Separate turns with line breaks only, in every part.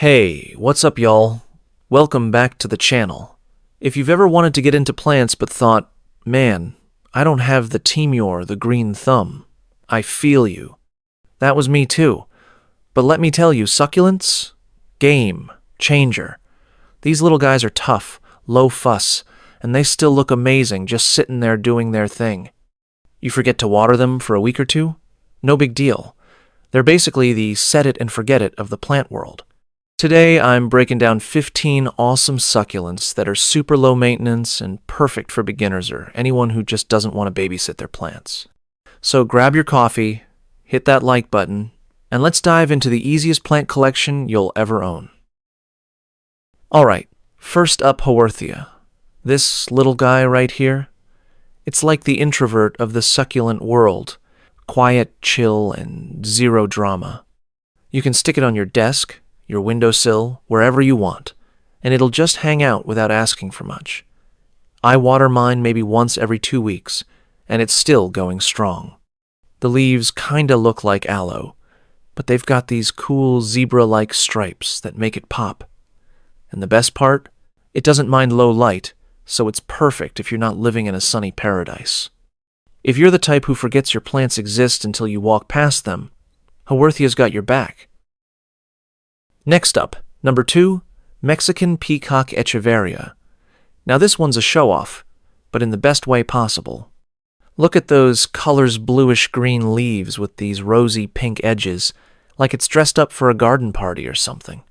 Hey, what's up y'all? Welcome back to the channel. If you've ever wanted to get into plants but thought, man, I don't have the Timur, the green thumb, I feel you. That was me too. But let me tell you, succulents? Game changer. These little guys are tough, low fuss, and they still look amazing just sitting there doing their thing. You forget to water them for a week or two? No big deal. They're basically the set it and forget it of the plant world. Today, I'm breaking down 15 awesome succulents that are super low maintenance and perfect for beginners or anyone who just doesn't want to babysit their plants. So grab your coffee, hit that like button, and let's dive into the easiest plant collection you'll ever own. Alright, first up Haworthia. This little guy right here, it's like the introvert of the succulent world. Quiet, chill, and zero drama. You can stick it on your desk, your windowsill, wherever you want, and it'll just hang out without asking for much. I water mine maybe once every 2 weeks, and it's still going strong. The leaves kinda look like aloe, but they've got these cool zebra-like stripes that make it pop. And the best part? It doesn't mind low light, so it's perfect if you're not living in a sunny paradise. If you're the type who forgets your plants exist until you walk past them, Haworthia's got your back. Next up, number 2, Mexican Peacock Echeveria. Now this one's a show-off, but in the best way possible. Look at those colors bluish-green leaves with these rosy pink edges, like it's dressed up for a garden party or something.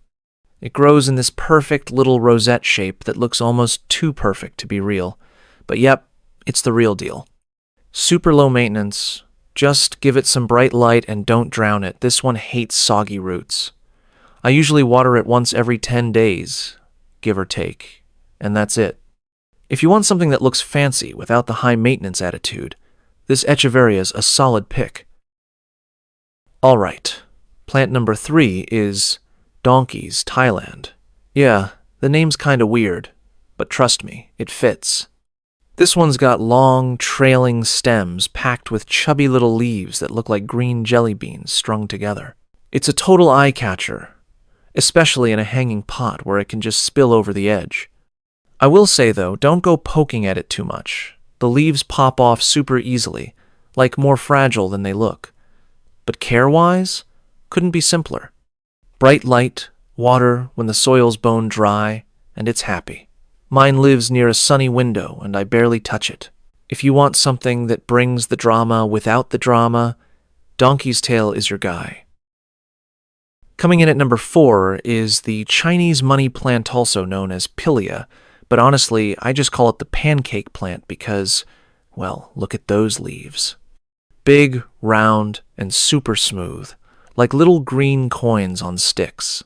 It grows in this perfect little rosette shape that looks almost too perfect to be real, but yep, it's the real deal. Super low maintenance, just give it some bright light and don't drown it. This one hates soggy roots. I usually water it once every 10 days, give or take, and that's it. If you want something that looks fancy without the high-maintenance attitude, this Echeveria's a solid pick. Alright, plant number 3 is Donkeys, Thailand. Yeah, the name's kinda weird, but trust me, it fits. This one's got long, trailing stems packed with chubby little leaves that look like green jelly beans strung together. It's a total eye-catcher, especially in a hanging pot where it can just spill over the edge. I will say though, don't go poking at it too much. The leaves pop off super easily, like more fragile than they look. But care-wise, couldn't be simpler. Bright light, water when the soil's bone dry, and it's happy. Mine lives near a sunny window and I barely touch it. If you want something that brings the drama without the drama, Donkey's Tail is your guy. Coming in at number 4 is the Chinese money plant, also known as Pilia, but honestly, I just call it the pancake plant because, well, look at those leaves. Big, round, and super smooth, like little green coins on sticks.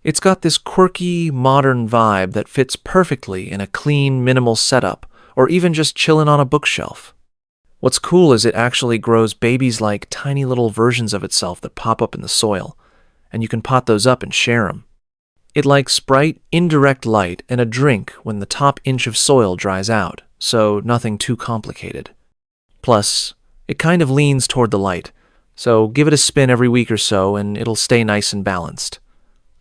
It's got this quirky, modern vibe that fits perfectly in a clean, minimal setup, or even just chillin' on a bookshelf. What's cool is it actually grows babies like tiny little versions of itself that pop up in the soil, and you can pot those up and share them. It likes bright, indirect light and a drink when the top inch of soil dries out, so nothing too complicated. Plus, it kind of leans toward the light, so give it a spin every week or so and it'll stay nice and balanced.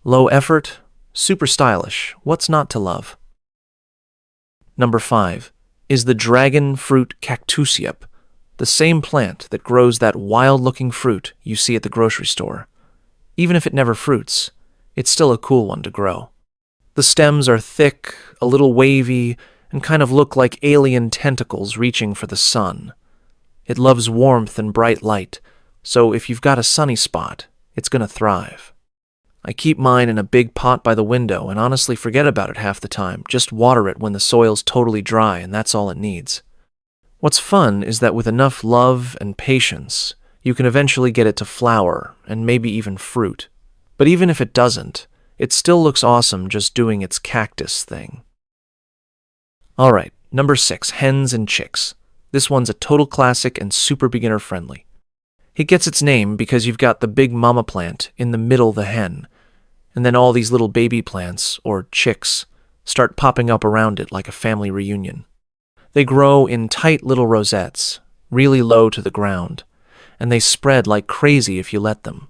Low effort, super stylish, what's not to love? Number 5 is the dragon fruit Cactus, the same plant that grows that wild-looking fruit you see at the grocery store. Even if it never fruits, it's still a cool one to grow. The stems are thick, a little wavy, and kind of look like alien tentacles reaching for the sun. It loves warmth and bright light, so if you've got a sunny spot, it's gonna thrive. I keep mine in a big pot by the window and honestly forget about it half the time, just water it when the soil's totally dry and that's all it needs. What's fun is that with enough love and patience, you can eventually get it to flower and maybe even fruit. But even if it doesn't, it still looks awesome just doing its cactus thing. Alright, number 6, Hens and Chicks. This one's a total classic and super beginner friendly. It gets its name because you've got the big mama plant in the middle of the hen, and then all these little baby plants, or chicks, start popping up around it like a family reunion. They grow in tight little rosettes, really low to the ground, and they spread like crazy if you let them.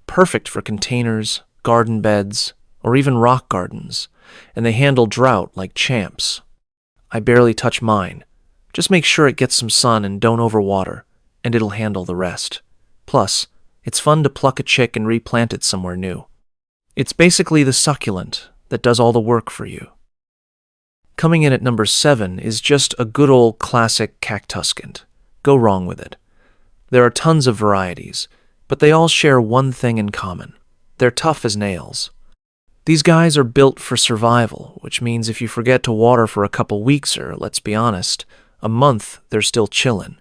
Perfect for containers, garden beds, or even rock gardens, and they handle drought like champs. I barely touch mine. Just make sure it gets some sun and don't overwater, and it'll handle the rest. Plus, it's fun to pluck a chick and replant it somewhere new. It's basically the succulent that does all the work for you. Coming in at number 7 is just a good old classic cactuscant. Go wrong with it. There are tons of varieties, but they all share one thing in common. They're tough as nails. These guys are built for survival, which means if you forget to water for a couple weeks or, let's be honest, a month, they're still chillin'.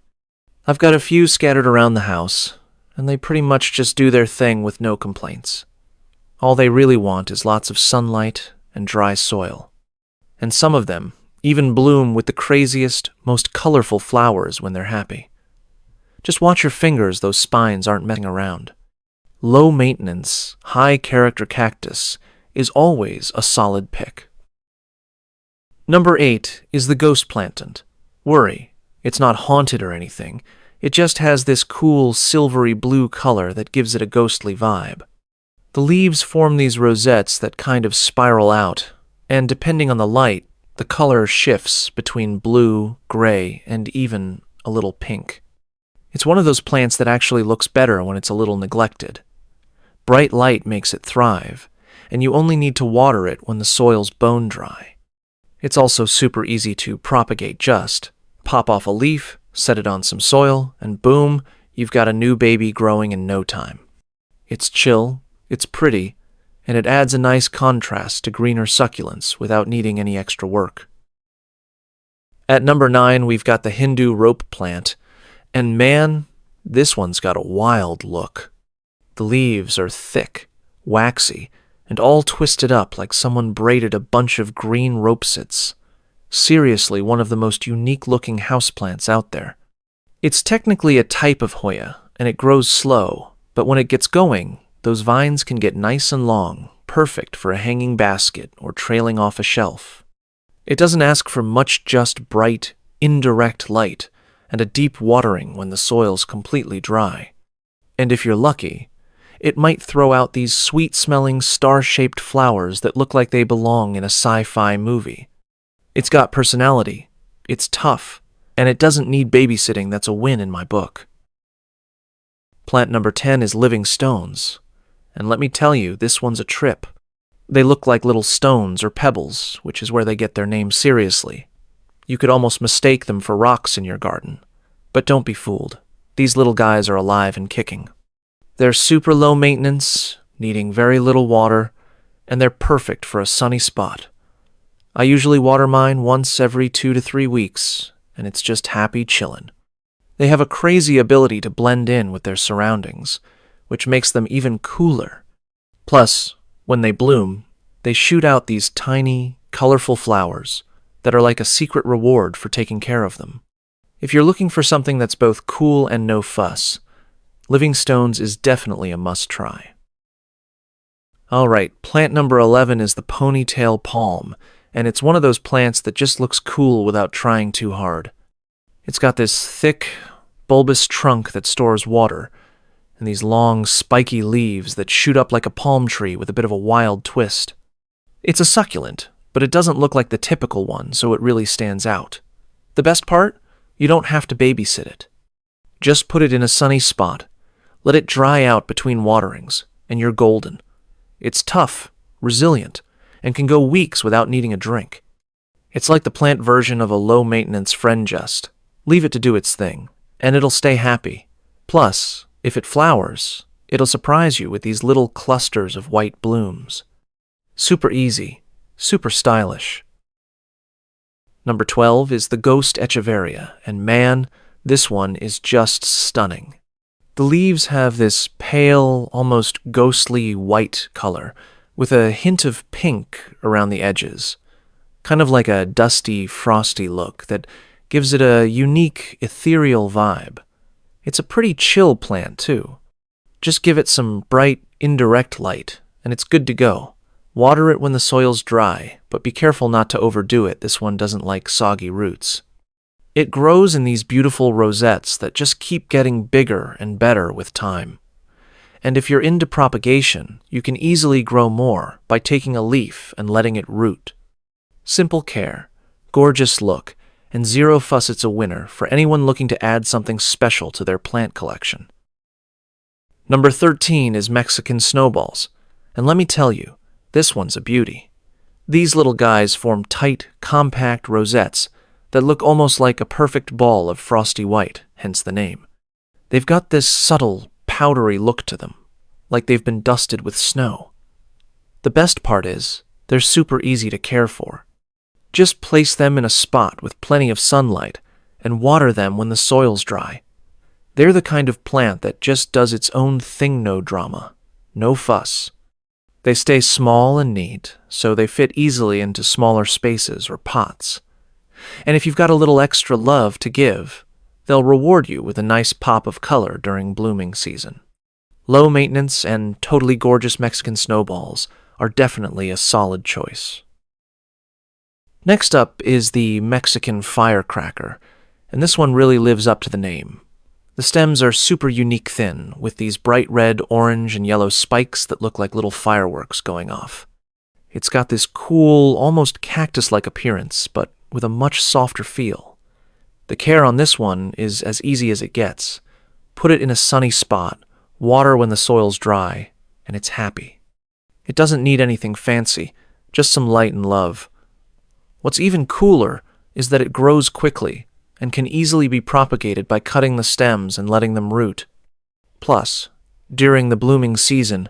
I've got a few scattered around the house, and they pretty much just do their thing with no complaints. All they really want is lots of sunlight and dry soil. And some of them even bloom with the craziest, most colorful flowers when they're happy. Just watch your fingers, those spines aren't messing around. Low maintenance, high character cactus is always a solid pick. Number 8 is the ghost plantant. Worry, it's not haunted or anything. It just has this cool silvery blue color that gives it a ghostly vibe. The leaves form these rosettes that kind of spiral out, and depending on the light, the color shifts between blue, gray, and even a little pink. It's one of those plants that actually looks better when it's a little neglected. Bright light makes it thrive, and you only need to water it when the soil's bone dry. It's also super easy to propagate just. Pop off a leaf, set it on some soil, and boom, you've got a new baby growing in no time. It's chill, it's pretty, and it adds a nice contrast to greener succulents without needing any extra work. At number 9, we've got the Hindu rope plant, and man, this one's got a wild look. The leaves are thick, waxy, and all twisted up like someone braided a bunch of green ropesits. Seriously, one of the most unique-looking houseplants out there. It's technically a type of Hoya, and it grows slow, but when it gets going, those vines can get nice and long, perfect for a hanging basket or trailing off a shelf. It doesn't ask for much, just bright, indirect light, and a deep watering when the soil's completely dry. And if you're lucky, it might throw out these sweet-smelling, star-shaped flowers that look like they belong in a sci-fi movie. It's got personality, it's tough, and it doesn't need babysitting. That's a win in my book. Plant number 10 is living stones, and let me tell you, this one's a trip. They look like little stones or pebbles, which is where they get their name seriously. You could almost mistake them for rocks in your garden. But don't be fooled. These little guys are alive and kicking. They're super low maintenance, needing very little water, and they're perfect for a sunny spot. I usually water mine once every 2 to 3 weeks, and it's just happy chillin'. They have a crazy ability to blend in with their surroundings, which makes them even cooler. Plus, when they bloom, they shoot out these tiny, colorful flowers that are like a secret reward for taking care of them. If you're looking for something that's both cool and no fuss, living stones is definitely a must-try. Alright, plant number 11 is the Ponytail Palm, and it's one of those plants that just looks cool without trying too hard. It's got this thick, bulbous trunk that stores water, and these long, spiky leaves that shoot up like a palm tree with a bit of a wild twist. It's a succulent, but it doesn't look like the typical one, so it really stands out. The best part? You don't have to babysit it. Just put it in a sunny spot, let it dry out between waterings, and you're golden. It's tough, resilient, and can go weeks without needing a drink. It's like the plant version of a low-maintenance friend just. Leave it to do its thing, and it'll stay happy. Plus, if it flowers, it'll surprise you with these little clusters of white blooms. Super easy, super stylish. Number 12 is the Ghost Echeveria, and man, this one is just stunning. The leaves have this pale, almost ghostly white color, with a hint of pink around the edges, kind of like a dusty, frosty look that gives it a unique, ethereal vibe. It's a pretty chill plant, too. Just give it some bright, indirect light, and it's good to go. Water it when the soil's dry, but be careful not to overdo it. This one doesn't like soggy roots. It grows in these beautiful rosettes that just keep getting bigger and better with time. And if you're into propagation, you can easily grow more by taking a leaf and letting it root. Simple care, gorgeous look, and zero fuss. It's a winner for anyone looking to add something special to their plant collection. Number 13 is Mexican Snowballs, and let me tell you, this one's a beauty. These little guys form tight, compact rosettes that look almost like a perfect ball of frosty white, hence the name. They've got this subtle, powdery look to them, like they've been dusted with snow. The best part is, they're super easy to care for. Just place them in a spot with plenty of sunlight and water them when the soil's dry. They're the kind of plant that just does its own thing, no drama, no fuss. They stay small and neat, so they fit easily into smaller spaces or pots. And if you've got a little extra love to give, they'll reward you with a nice pop of color during blooming season. Low maintenance and totally gorgeous Mexican Snowballs are definitely a solid choice. Next up is the Mexican Firecracker, and this one really lives up to the name. The stems are super unique thin, with these bright red, orange, and yellow spikes that look like little fireworks going off. It's got this cool, almost cactus-like appearance, but with a much softer feel. The care on this one is as easy as it gets. Put it in a sunny spot, water when the soil's dry, and it's happy. It doesn't need anything fancy, just some light and love. What's even cooler is that it grows quickly and can easily be propagated by cutting the stems and letting them root. Plus, during the blooming season,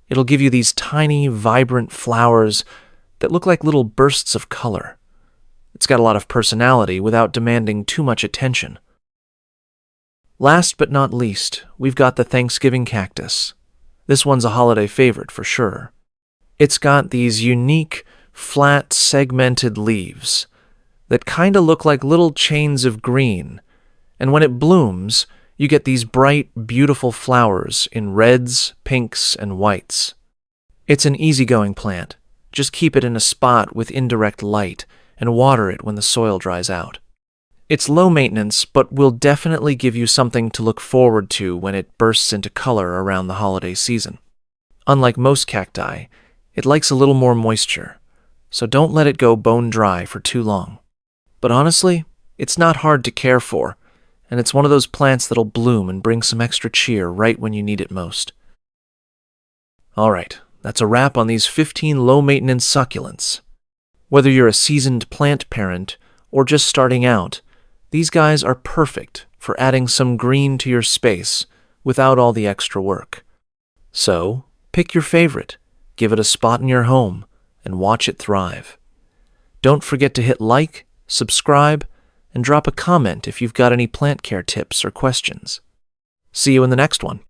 it'll give you these tiny, vibrant flowers that look like little bursts of color. It's got a lot of personality without demanding too much attention. Last but not least, we've got the Thanksgiving Cactus. This one's a holiday favorite for sure. It's got these unique, flat, segmented leaves that kind of look like little chains of green, and when it blooms, you get these bright, beautiful flowers in reds, pinks, and whites. It's an easygoing plant. Just keep it in a spot with indirect light and water it when the soil dries out. It's low maintenance, but will definitely give you something to look forward to when it bursts into color around the holiday season. Unlike most cacti, it likes a little more moisture, so don't let it go bone dry for too long. But honestly, it's not hard to care for, and it's one of those plants that'll bloom and bring some extra cheer right when you need it most. Alright, that's a wrap on these 15 low-maintenance succulents. Whether you're a seasoned plant parent or just starting out, these guys are perfect for adding some green to your space without all the extra work. So, pick your favorite, give it a spot in your home, and watch it thrive. Don't forget to hit like, subscribe, and drop a comment if you've got any plant care tips or questions. See you in the next one.